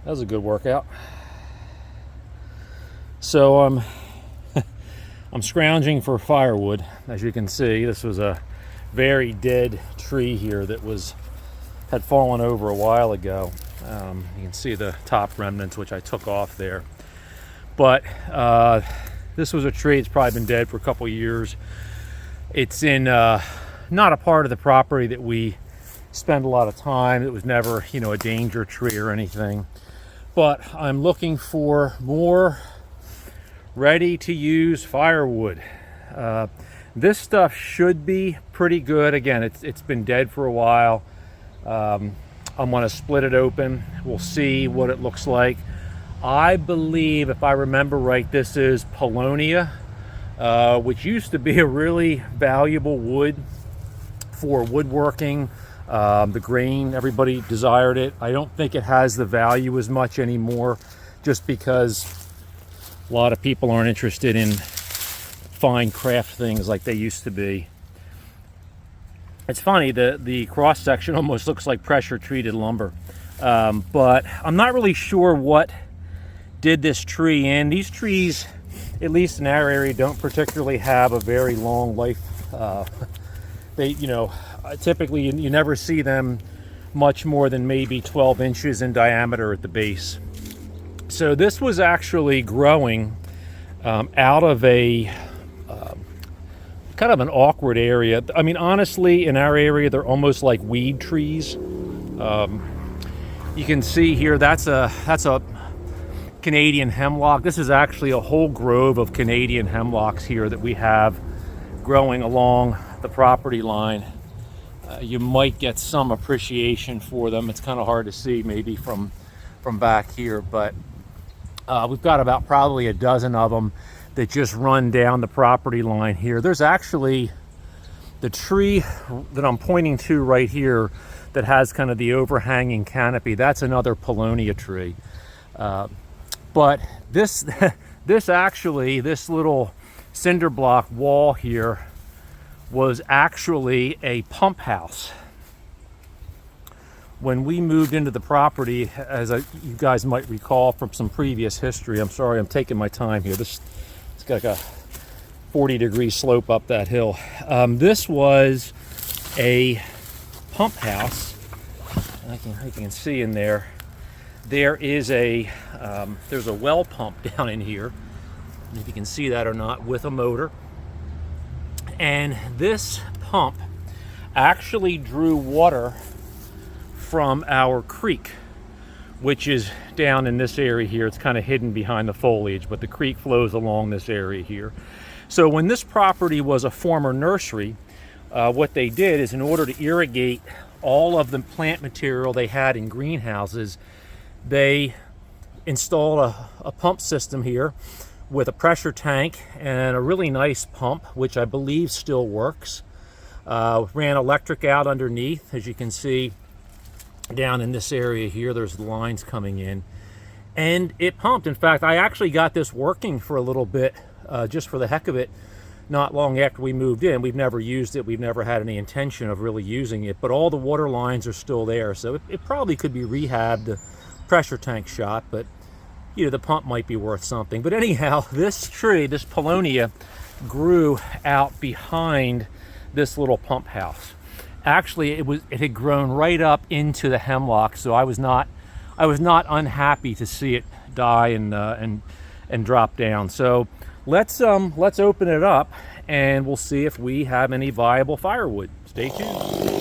That was a good workout. So I'm scrounging for firewood. As you can see, this was a very dead tree here that had fallen over a while ago. You can see the top remnants, which I took off there. But this was a tree. It's probably been dead for a couple years. It's in not a part of the property that we spend a lot of time. It was never, you know, a danger tree or anything. But I'm looking for more ready-to-use firewood. This stuff should be pretty good. Again, it's been dead for a while. I'm going to split it open. We'll see what it looks like. I believe, if I remember right, this is Paulownia, which used to be a really valuable wood for woodworking. The grain, everybody desired it. I don't think it has the value as much anymore, just because a lot of people aren't interested in fine craft things like they used to be. It's funny, the cross section almost looks like pressure treated lumber, but I'm not really sure what did this tree in. These trees, at least in our area, don't particularly have a very long life. They, you know, typically you never see them much more than maybe 12 inches in diameter at the base. So this was actually growing out of a kind of an awkward area. I mean, honestly, in our area, they're almost like weed trees. You can see here, that's a Canadian hemlock. This is actually a whole grove of Canadian hemlocks here that we have growing along the property line. You might get some appreciation for them. It's kind of hard to see maybe from back here, but we've got about probably a dozen of them that just run down the property line here. There's actually the tree that I'm pointing to right here that has kind of the overhanging canopy. That's another Paulownia tree. But this little cinder block wall here was actually a pump house. When we moved into the property, as you guys might recall from some previous history, I'm sorry, I'm taking my time here. It's got like a 40-degree slope up that hill. This was a pump house. You can see in there, there is there's a well pump down in here. If you can see that or not, with a motor. And this pump actually drew water from our creek, which is down in this area here. It's kind of hidden behind the foliage, but the creek flows along this area here. So when this property was a former nursery, what they did is, in order to irrigate all of the plant material they had in greenhouses, they installed a pump system here with a pressure tank and a really nice pump, which I believe still works. Ran electric out underneath. As you can see down in this area here, there's the lines coming in, and it pumped. In fact, I actually got this working for a little bit, just for the heck of it, not long after we moved in. We've never used it. We've never had any intention of really using it, but all the water lines are still there. So it probably could be rehabbed, the pressure tank shot, but you know, the pump might be worth something. But anyhow, this tree, this Paulownia, grew out behind this little pump house. Actually, it had grown right up into the hemlock, so I was not unhappy to see it die and drop down. So let's open it up and we'll see if we have any viable firewood. Stay tuned.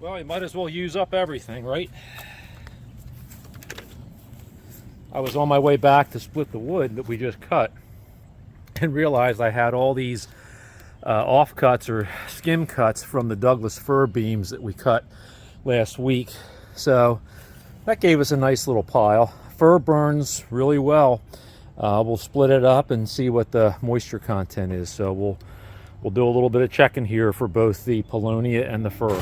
Well, you might as well use up everything, right? I was on my way back to split the wood that we just cut and realized I had all these offcuts or skim cuts from the Douglas fir beams that we cut last week. So that gave us a nice little pile. Fir burns really well. We'll split it up and see what the moisture content is. So we'll do a little bit of checking here for both the paulownia and the fir.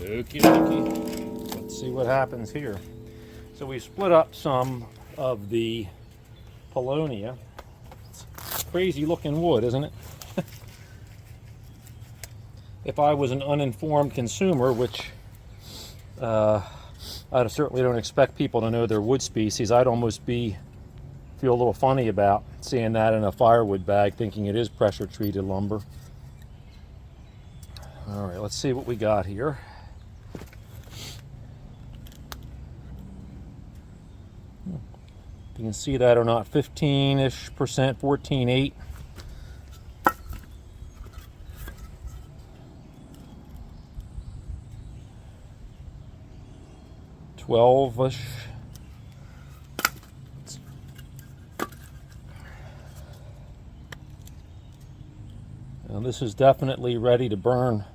Okie dokie. Let's see what happens here. So we split up some of the paulownia. It's crazy looking wood, isn't it? If I was an uninformed consumer, which I certainly don't expect people to know their wood species, I'd almost feel a little funny about seeing that in a firewood bag, thinking it is pressure treated lumber. All right, let's see what we got here. You can see that or not, 15-ish percent, 14.8. 12-ish. Now this is definitely ready to burn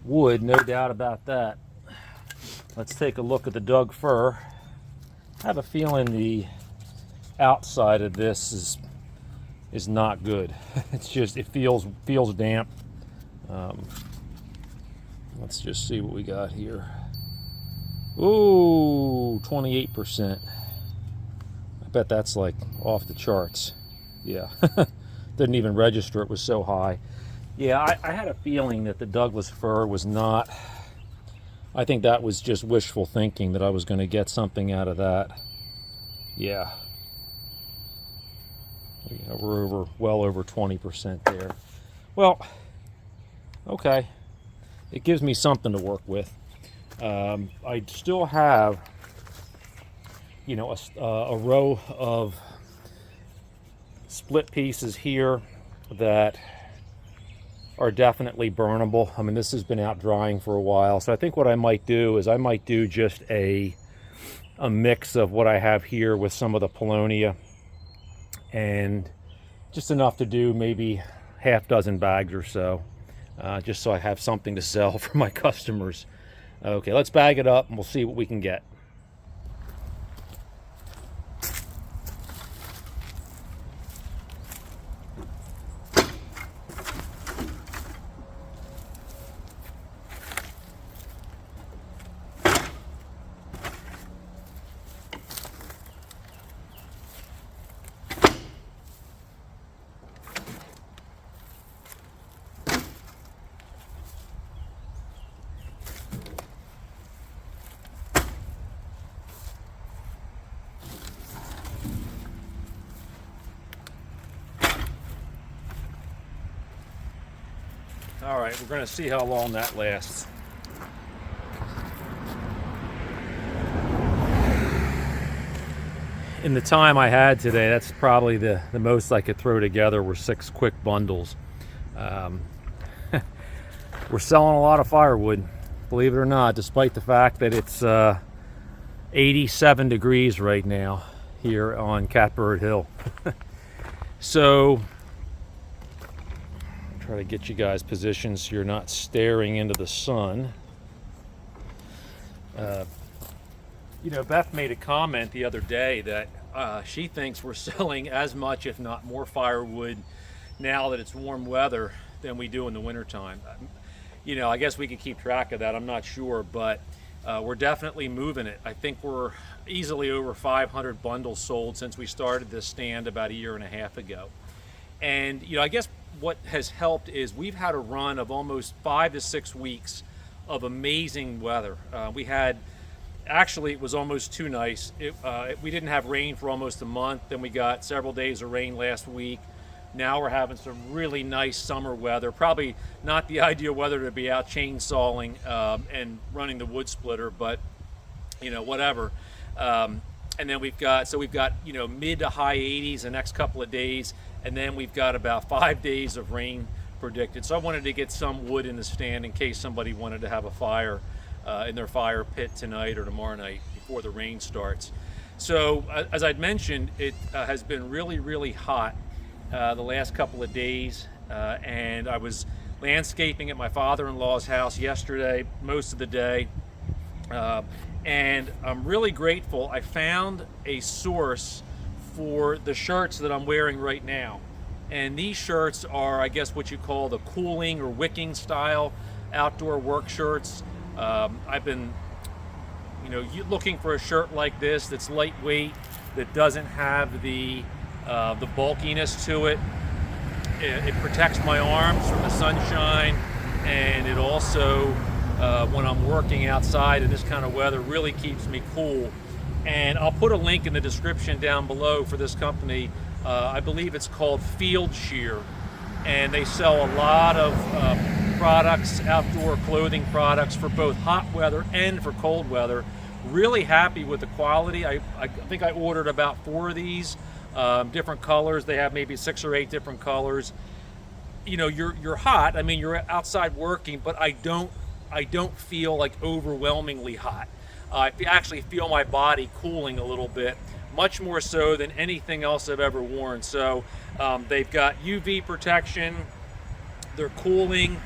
wood, no doubt about that. Let's take a look at the Doug fir. I have a feeling the outside of this is not good. It's just, it feels damp. Let's just see what we got here. Ooh, 28%. I bet that's like off the charts. Yeah, didn't even register, it was so high. Yeah, I had a feeling that the Douglas fir was not, I think that was just wishful thinking that I was going to get something out of that. Yeah. We're well over 20% there. Well, okay. It gives me something to work with. I still have, you know, a row of split pieces here that are definitely burnable. I mean, this has been out drying for a while, so I think what I might do is I might do just a mix of what I have here with some of the paulownia and just enough to do maybe half dozen bags or so, just so I have something to sell for my customers. Okay, let's bag it up and we'll see what we can get. All right, we're going to see how long that lasts. In the time I had today, that's probably the most I could throw together were 6 quick bundles. We're selling a lot of firewood, believe it or not, despite the fact that it's 87 degrees right now here on Catbird Hill. So try to get you guys positioned so you're not staring into the sun. You know, Beth made a comment the other day that she thinks we're selling as much, if not more, firewood now that it's warm weather than we do in the wintertime. You know, I guess we can keep track of that. I'm not sure, but we're definitely moving it. I think we're easily over 500 bundles sold since we started this stand about a year and a half ago. And, you know, I guess what has helped is we've had a run of almost 5 to 6 weeks of amazing weather. We had, actually, it was almost too nice. We didn't have rain for almost a month. Then we got several days of rain last week. Now we're having some really nice summer weather. Probably not the ideal weather to be out chainsawing and running the wood splitter, but you know, whatever. And then we've got you know, mid to high 80s the next couple of days, and then we've got about 5 days of rain predicted. So I wanted to get some wood in the stand in case somebody wanted to have a fire in their fire pit tonight or tomorrow night before the rain starts. So as I'd mentioned, it has been really, really hot the last couple of days, and I was landscaping at my father-in-law's house yesterday most of the day, and I'm really grateful. I found a source for the shirts that I'm wearing right now, and these shirts are, I guess, what you call the cooling or wicking style outdoor work shirts. I've been, you know, looking for a shirt like this that's lightweight, that doesn't have the bulkiness to it. It protects my arms from the sunshine, and it also, when I'm working outside in this kind of weather, really keeps me cool. And I'll put a link in the description down below for this company. I believe it's called Fieldsheer, and they sell a lot of products, outdoor clothing products for both hot weather and for cold weather. Really happy with the quality. I think I ordered about 4 of these. Different colors. They have maybe 6 or 8 different colors. You know, you're hot. I mean, you're outside working, but I don't feel like overwhelmingly hot. I actually feel my body cooling a little bit, much more so than anything else I've ever worn. So they've got UV protection. They're cooling.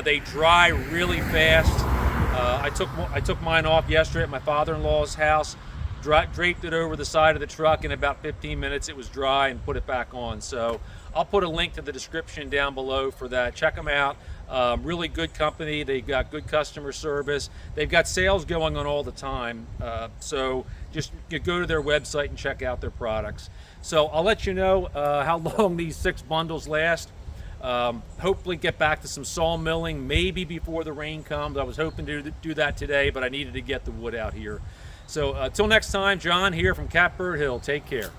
They dry really fast. I took mine off yesterday at my father-in-law's house. Draped it over the side of the truck. In about 15 minutes it was dry, and put it back on. So I'll put a link to the description down below for that. Check them out. Really good company. They've got good customer service. They've got sales going on all the time. So just go to their website and check out their products. So I'll let you know how long these 6 bundles last. Hopefully get back to some sawmilling maybe before the rain comes. I was hoping to do that today, but I needed to get the wood out here. So until next time, John here from Catbird Hill. Take care.